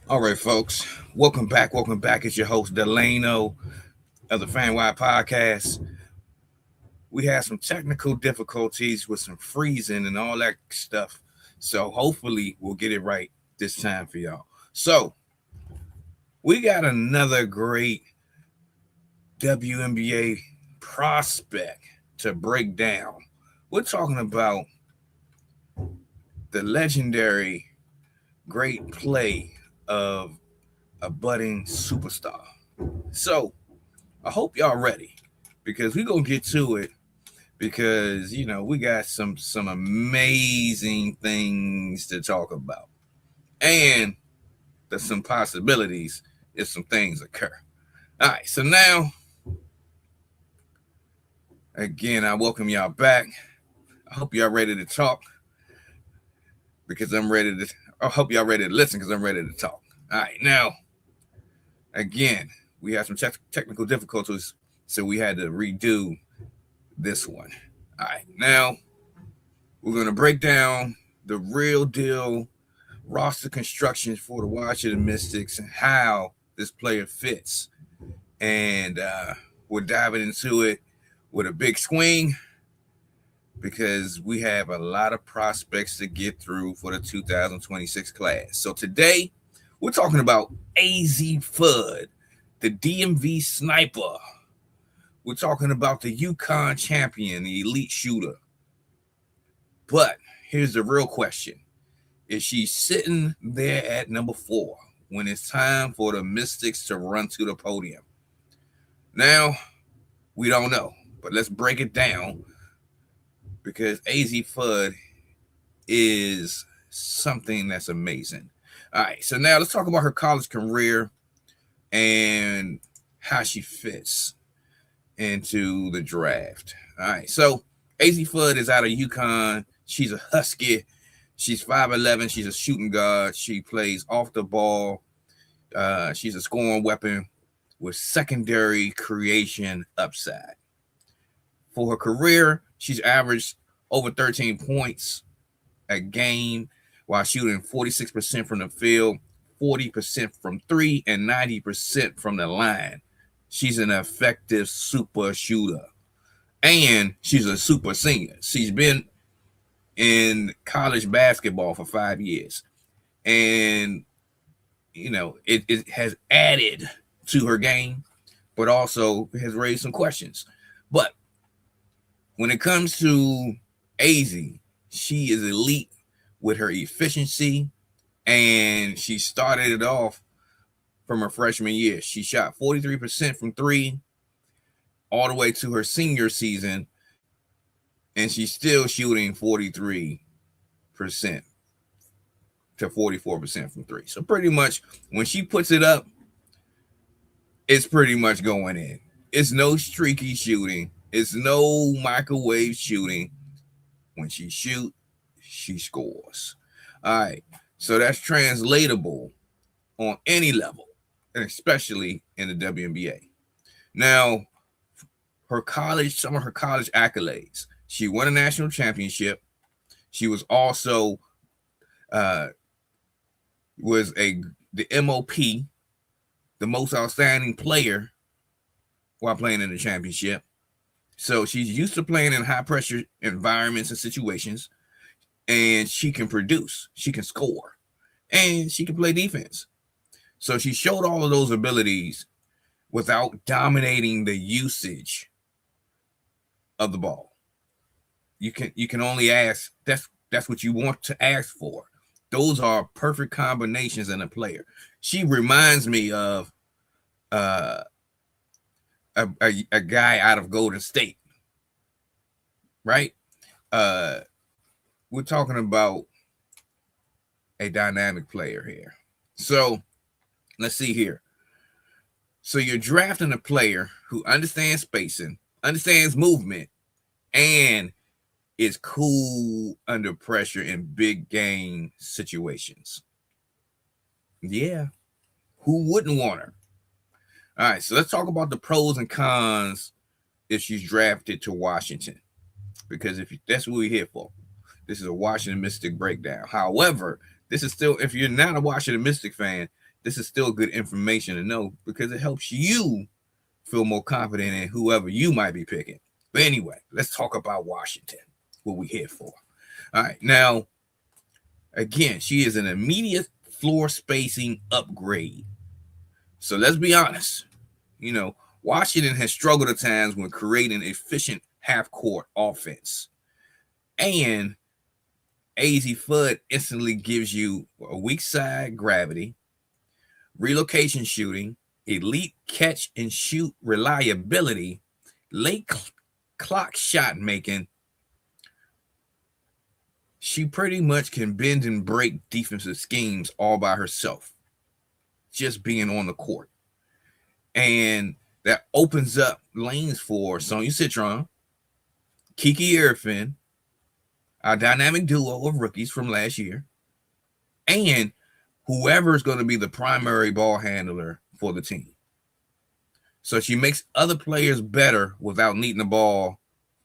All right, folks. Welcome back. Welcome back. It's your host, Delano of the FanWire Podcast. We had some technical difficulties with some freezing and all that stuff. So hopefully we'll get it right this time for y'all. So we got another great WNBA prospect to break down. We're talking about the legendary great play of a budding superstar. So I hope y'all ready because we're gonna get to it because we got some amazing things to talk about. And there's some possibilities if some things occur. All right, so now again I welcome y'all back. I hope y'all ready to talk because I'm ready to I hope y'all ready to listen because I'm ready to talk. All right, now again, we had some technical difficulties, so we had to redo this one. All right, now we're going to break down the real deal roster construction for the Washington Mystics and how this player fits. And we're diving into it with a big swing because we have a lot of prospects to get through for the 2026 class. So today, we're talking about Azzi Fudd, the DMV sniper. We're talking about the UConn champion, the elite shooter. But here's the real question. Is she sitting there at number 4 when it's time for the Mystics to run to the podium? Now, we don't know, but let's break it down because Azzi Fudd is something that's amazing. All right, so now let's talk about her college career and how she fits into the draft. All right, so Azzi Fudd is out of UConn. She's a Husky. She's 5'11". She's a shooting guard. She plays off the ball. She's a scoring weapon with secondary creation upside. For her career, she's averaged over 13 points a game while shooting 46% from the field, 40% from three, and 90% from the line. She's an effective super shooter. And she's a super senior. She's been in college basketball for 5 years. And, it has added to her game, but also has raised some questions. But when it comes to Azzi, she is elite with her efficiency, and she started it off from her freshman year. She shot 43% from three all the way to her senior season, and she's still shooting 43% to 44% from three. So pretty much when she puts it up, it's pretty much going in. It's no streaky shooting. It's no microwave shooting. When she shoots, she scores. All right. So that's translatable on any level, and especially in the WNBA. Now, some of her college accolades. She won a national championship. She was also the MOP, the most outstanding player while playing in the championship. So she's used to playing in high pressure environments and situations, and she can produce, she can score, and she can play defense. So she showed all of those abilities without dominating the usage of the ball. You can only ask, that's what you want to ask for. Those are perfect combinations in a player. She reminds me of a guy out of Golden State, right? We're talking about a dynamic player here. So let's see here. So you're drafting a player who understands spacing, understands movement, and is cool under pressure in big game situations. Yeah. Who wouldn't want her? All right, so let's talk about the pros and cons if she's drafted to Washington. Because that's what we're here for. This is a Washington Mystic breakdown. However, this is still, if you're not a Washington Mystic fan, this is still good information to know because it helps you feel more confident in whoever you might be picking. But anyway, let's talk about Washington, what we're here for. All right, now, again, she is an immediate floor spacing upgrade. So let's be honest. Washington has struggled at times when creating efficient half-court offense. And Azzi Fudd instantly gives you a weak side gravity, relocation shooting, elite catch and shoot reliability, late clock shot making. She pretty much can bend and break defensive schemes all by herself, just being on the court. And that opens up lanes for Sonia Citron, Kiki Erfin, our dynamic duo of rookies from last year, and whoever is going to be the primary ball handler for the team. So she makes other players better without needing the ball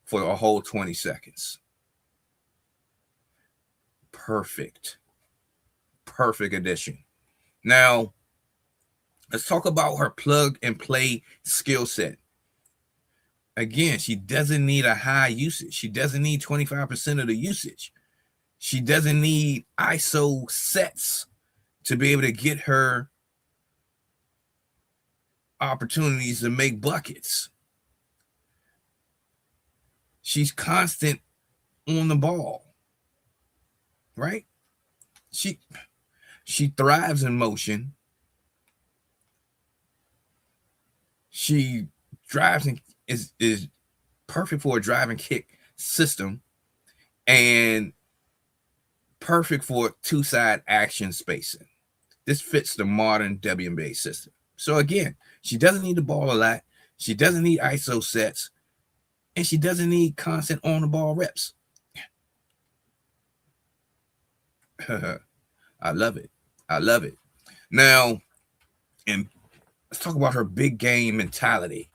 for a whole 20 seconds. Perfect addition. Now, let's talk about her plug and play skill set. Again, she doesn't need a high usage. She doesn't need 25% of the usage. She doesn't need ISO sets to be able to get her opportunities to make buckets. She's constant on the ball, right? She thrives in motion. She drives and is perfect for a drive and kick system and perfect for two-side action spacing. This fits the modern WNBA system. So again, she doesn't need the ball a lot. She doesn't need ISO sets. And she doesn't need constant on-the-ball reps. I love it. Now, and let's talk about her big game mentality.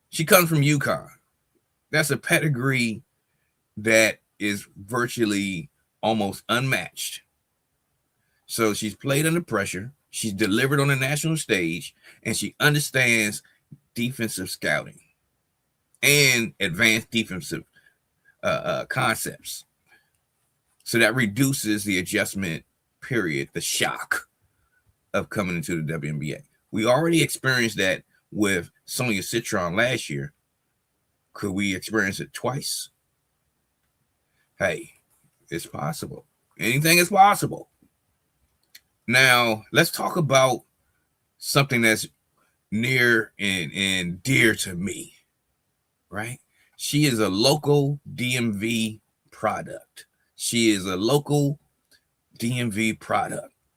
She comes from UConn. That's a pedigree that is virtually almost unmatched. So she's played under pressure. She's delivered on the national stage, and she understands defensive scouting and advanced defensive concepts. So that reduces the adjustment period, the shock of coming into the WNBA. We already experienced that with Sonia Citron last year. Could we experience it twice? Hey, it's possible. Anything is possible. Now, let's talk about something that's near and dear to me, right? She is a local DMV product.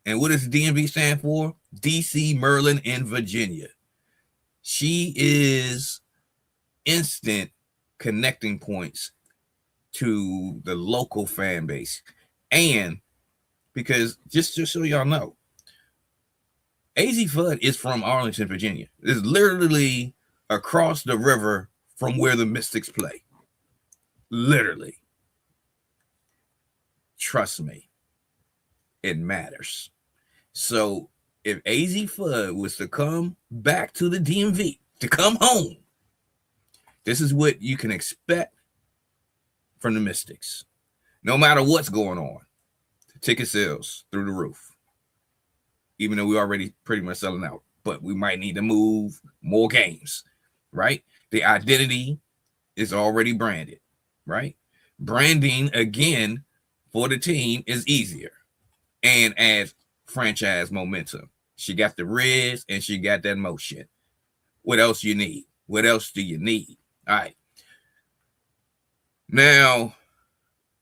And what does DMV stand for? DC, Maryland, and Virginia. She is instant connecting points to the local fan base. And because just so y'all know, Azzi Fudd is from Arlington, Virginia. It's literally across the river from where the Mystics play. Literally. Trust me, it matters. So if Azzi Fudd was to come back to the DMV, to come home, this is what you can expect from the Mystics. No matter what's going on, ticket sales through the roof. Even though we're already pretty much selling out, but we might need to move more games, right? The identity is already branded, right? Branding, again, for the team is easier and adds franchise momentum. She got the Riz and she got that motion. What else you need? What else do you need? All right. Now,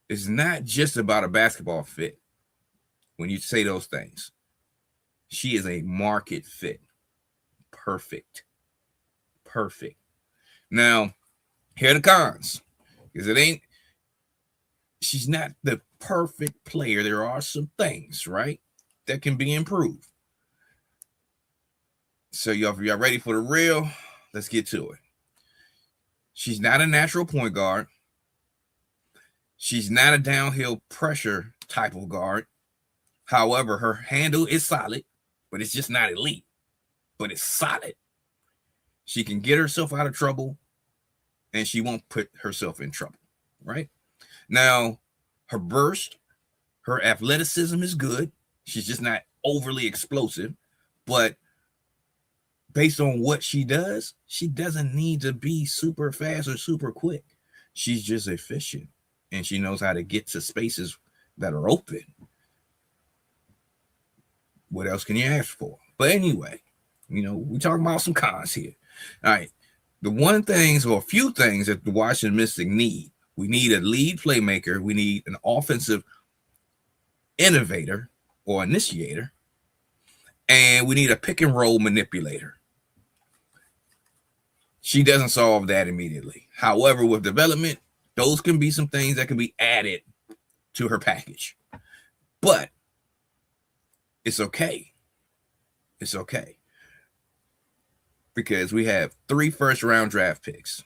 it's not just about a basketball fit when you say those things. She is a market fit. Perfect. Now, here are the cons. Because she's not the perfect player. There are some things, right, that can be improved. So if y'all ready for the real, let's get to it. She's not a natural point guard. She's not a downhill pressure type of guard. However, her handle is solid, but it's just not elite, but it's solid. She can get herself out of trouble, and she won't put herself in trouble, right? Now, her burst, her athleticism is good. She's just not overly explosive, but based on what she does, she doesn't need to be super fast or super quick. She's just efficient, and she knows how to get to spaces that are open. What else can you ask for? But anyway, we're talking about some cons here. All right. The one things or a few things that the Washington Mystics need. We need a lead playmaker. We need an offensive innovator or initiator. And we need a pick and roll manipulator. She doesn't solve that immediately. However, with development, those can be some things that can be added to her package. But it's okay. It's okay. Because we have 3 first-round draft picks.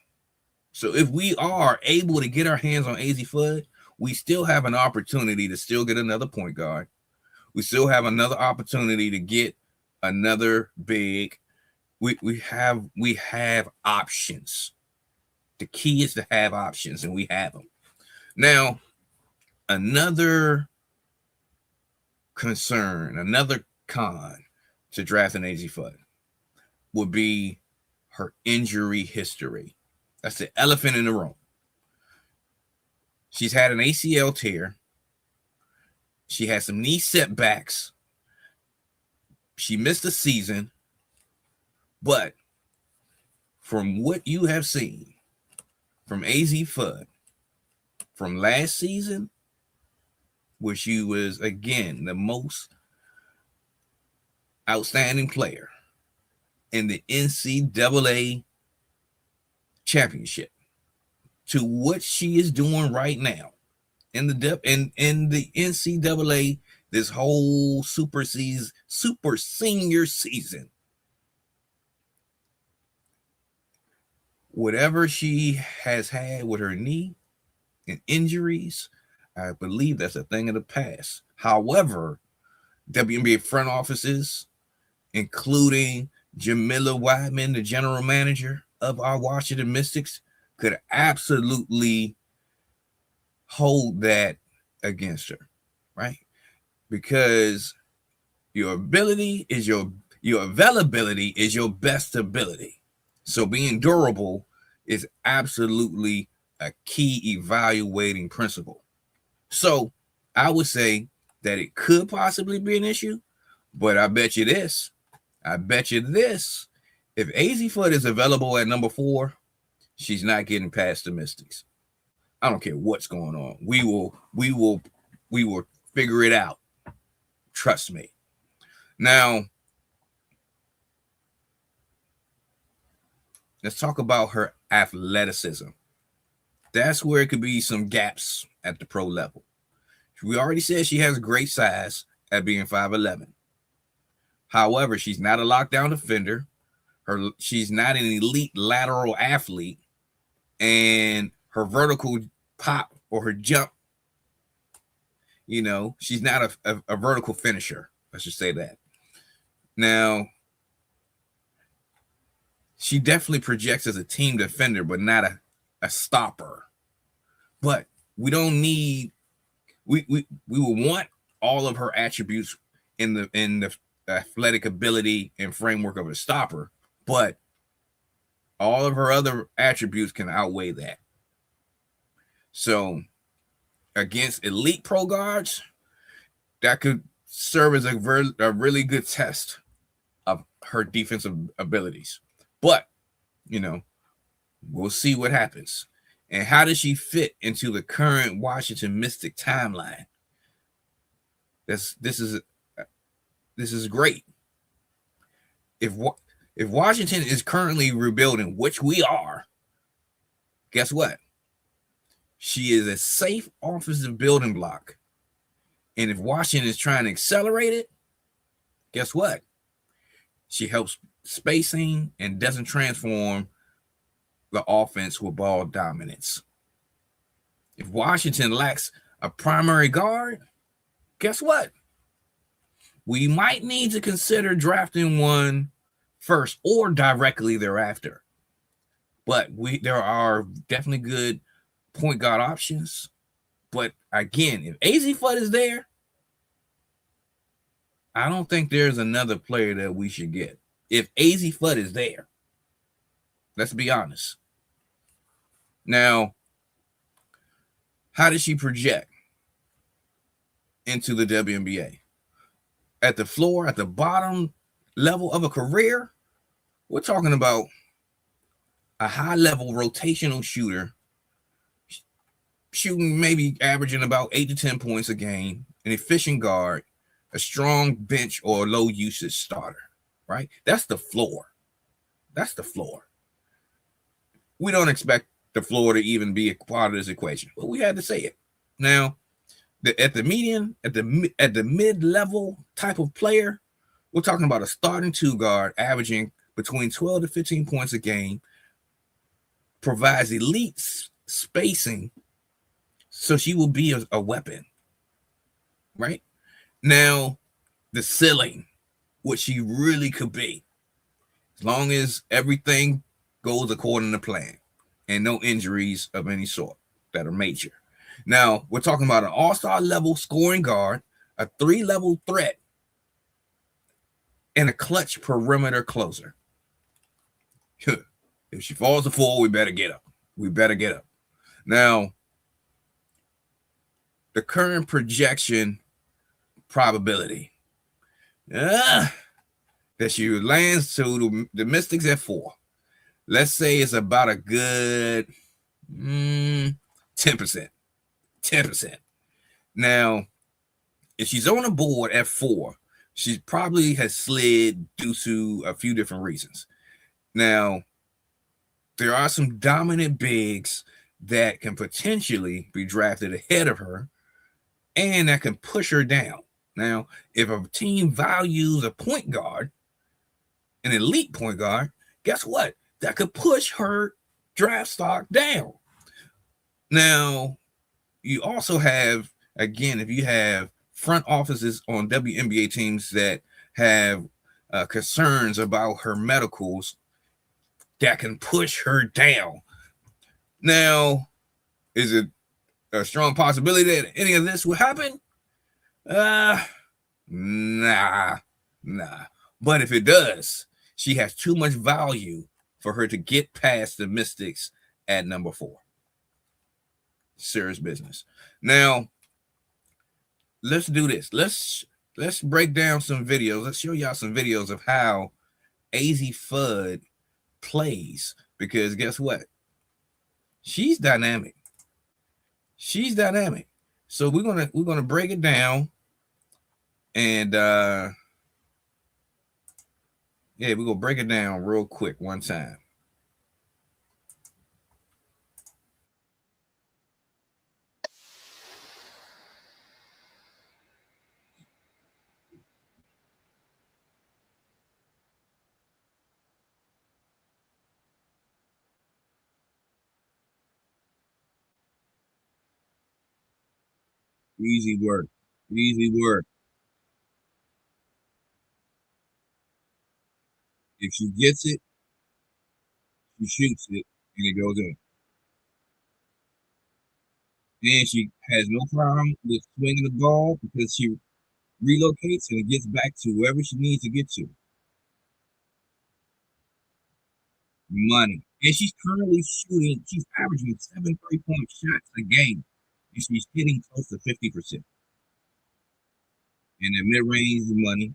So if we are able to get our hands on Azzi Fudd, we still have an opportunity to still get another point guard. We still have another opportunity to get another big. We have options. The key is to have options, and we have them. Now, another concern, another con to drafting Azzi Fudd would be her injury history. That's the elephant in the room. She's had an ACL tear. She had some knee setbacks. She missed a season. But from what you have seen from Azzi Fudd from last season, where she was, again, the most outstanding player in the NCAA championship, to what she is doing right now in the NCAA, this whole super senior season. Whatever she has had with her knee and injuries, I believe that's a thing of the past. However, WNBA front offices, including Jamila Wideman, the general manager of our Washington Mystics, could absolutely hold that against her, right? Because your availability is your best ability. So being durable is absolutely a key evaluating principle. So I would say that it could possibly be an issue, but I bet you this. If Azzi Fudd is available at number 4, she's not getting past the Mystics. I don't care what's going on. We will figure it out. Trust me. Now, let's talk about her athleticism. That's where it could be some gaps at the pro level. We already said she has great size at being 5'11". However, she's not a lockdown defender. She's not an elite lateral athlete. And her vertical pop or her jump, she's not a vertical finisher. Let's just say that. Now, she definitely projects as a team defender, but not a stopper. But we don't need, we will want all of her attributes in the athletic ability and framework of a stopper, but all of her other attributes can outweigh that. So against elite pro guards, that could serve as a really good test of her defensive abilities. But, we'll see what happens. And how does she fit into the current Washington Mystic timeline? This is great. If Washington is currently rebuilding, which we are, guess what? She is a safe offensive building block. And if Washington is trying to accelerate it, guess what? She helps spacing and doesn't transform the offense with ball dominance. If Washington lacks a primary guard, guess what? we might need to consider drafting one first or directly thereafter. But there are definitely good point guard options. But again, if Azzi Fudd is there, I don't think there's another player that we should get. If Azzi Fudd is there, let's be honest. Now, how does she project into the WNBA? At the floor, at the bottom level of a career, we're talking about a high-level rotational shooter, shooting maybe averaging about 8 to 10 points a game, an efficient guard, a strong bench or low usage starter, right? That's the floor. That's the floor. We don't expect the floor to even be a part of this equation, but we had to say it. Now, at the median, at the mid-level type of player, we're talking about a starting two guard averaging between 12 to 15 points a game, provides elite spacing, so she will be a weapon, right? Now, the ceiling, what she really could be, as long as everything goes according to plan and no injuries of any sort that are major. Now, we're talking about an all-star level scoring guard, a 3-level threat, and a clutch perimeter closer. If she falls to 4, we better get up. We better get up. Now, the current projection probability that she lands to the Mystics at 4. Let's say it's about a good 10%. 10%. Now, if she's on the board at 4, she probably has slid due to a few different reasons. Now, there are some dominant bigs that can potentially be drafted ahead of her and that can push her down. Now, if a team values a point guard, an elite point guard, guess what? That could push her draft stock down. Now, you also have, again, if you have front offices on WNBA teams that have concerns about her medicals, that can push her down. Now, is it a strong possibility that any of this will happen? Nah. But if it does, she has too much value for her to get past the Mystics at number 4. Serious business. Now, let's do this. Let's break down some videos. Let's show y'all some videos of how Azzi Fudd plays, because guess what? She's dynamic. So we're gonna break it down, and we're gonna break it down real quick one time. Easy work. If she gets it, she shoots it, and it goes in. And she has no problem with swinging the ball because she relocates and it gets back to wherever she needs to get to. Money. And she's currently shooting, she's averaging 7 3-point shots a game. And she's hitting close to 50%. And the mid-range is money.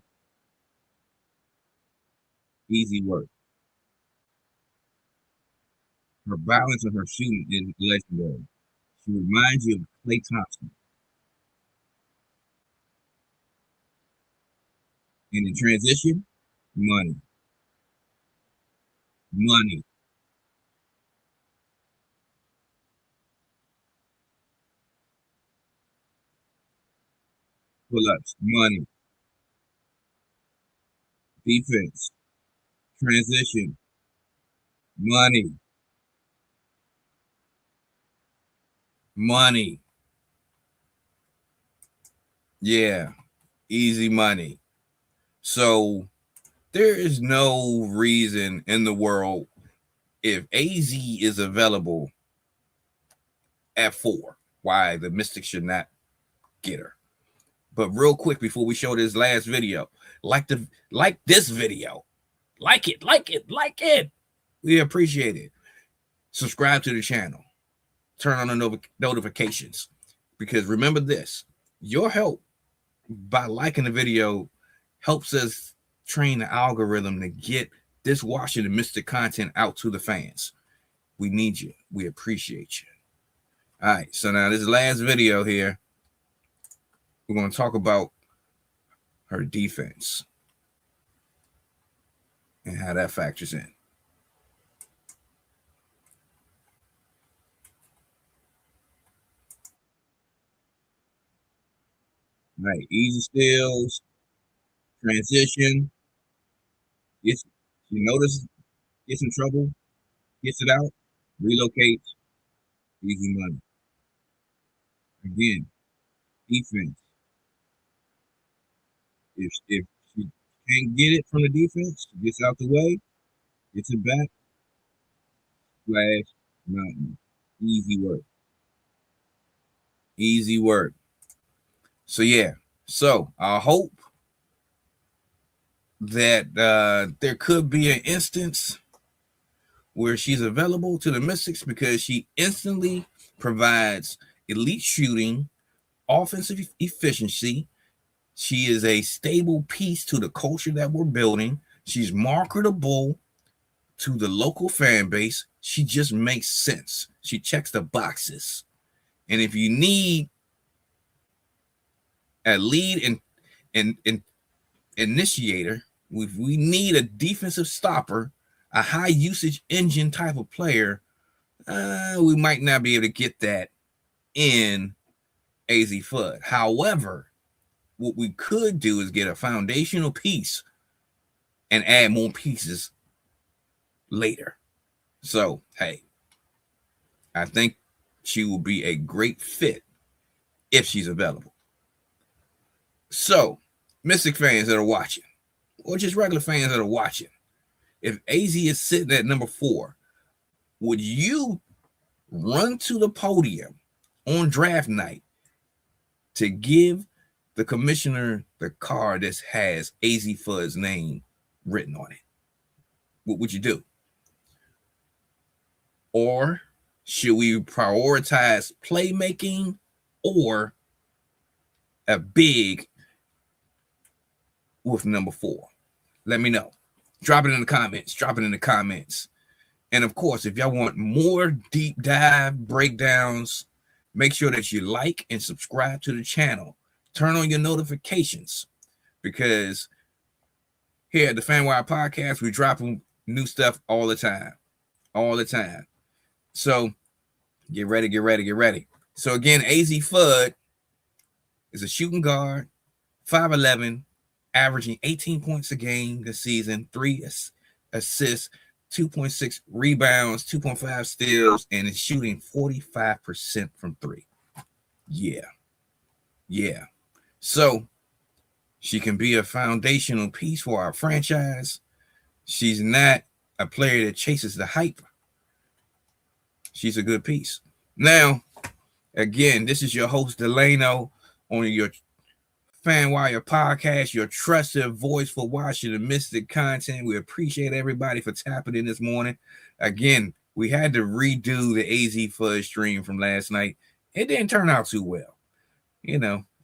Easy work. Her balance of her shooting is legendary. She reminds you of Klay Thompson. And in transition, money. Pull-ups, money. Defense, transition, money. Yeah, easy money. So there is no reason in the world, if AZ is available at 4, why the Mystics should not get her. But real quick, before we show this last video, like this video. Like it. We appreciate it. Subscribe to the channel. Turn on the notifications. Because remember this, your help by liking the video helps us train the algorithm to get this Washington Mystic content out to the fans. We need you. We appreciate you. All right, so now this last video here, we're going to talk about her defense and how that factors in. All right, easy steals, transition. You notice, gets in trouble, gets it out, relocates, easy money. Again, defense. If she can't get it from the defense, gets out the way, gets it back, splash, mountain. Easy work. Easy work. So yeah. So I hope that there could be an instance where she's available to the Mystics because she instantly provides elite shooting, offensive efficiency. She is a stable piece to the culture that we're building. She's marketable to the local fan base. She just makes sense. She checks the boxes. And if you need a lead and initiator, if we need a defensive stopper, a high usage engine type of player, we might not be able to get that in Azzi Fudd. However, what we could do is get a foundational piece and add more pieces later. So, hey, I think she will be a great fit if she's available. So, Mystic fans that are watching, or just regular fans that are watching, if AZ is sitting at number 4, would you run to the podium on draft night to give the commissioner the card that has Azzi Fudd's name written on it? What would you do? Or should we prioritize playmaking or a big with number 4? Let me know. Drop it in the comments. Drop it in the comments. And of course, if y'all want more deep dive breakdowns, make sure that you like and subscribe to the channel. Turn on your notifications, because here at the FanWire Podcast, we drop new stuff all the time. All the time. So get ready, get ready, get ready. So again, Azzi Fudd is a shooting guard, 5'11", averaging 18 points a game this season, 3 assists, 2.6 rebounds, 2.5 steals, and is shooting 45% from 3. Yeah. So she can be a foundational piece for our franchise. She's not a player that chases the hype. She's a good piece. Now, again, this is your host, Delano, on your FanWire Podcast, your trusted voice for Washington Mystic content. We appreciate everybody for tapping in this morning. Again, we had to redo the Azzi Fudd stream from last night. It didn't turn out too well.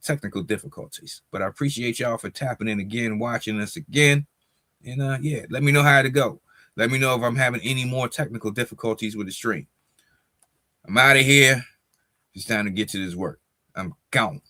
Technical difficulties. But I appreciate y'all for tapping in again, watching us again. And yeah, let me know how to go. Let me know if I'm having any more technical difficulties with the stream. I'm out of here. It's time to get to this work. I'm gone.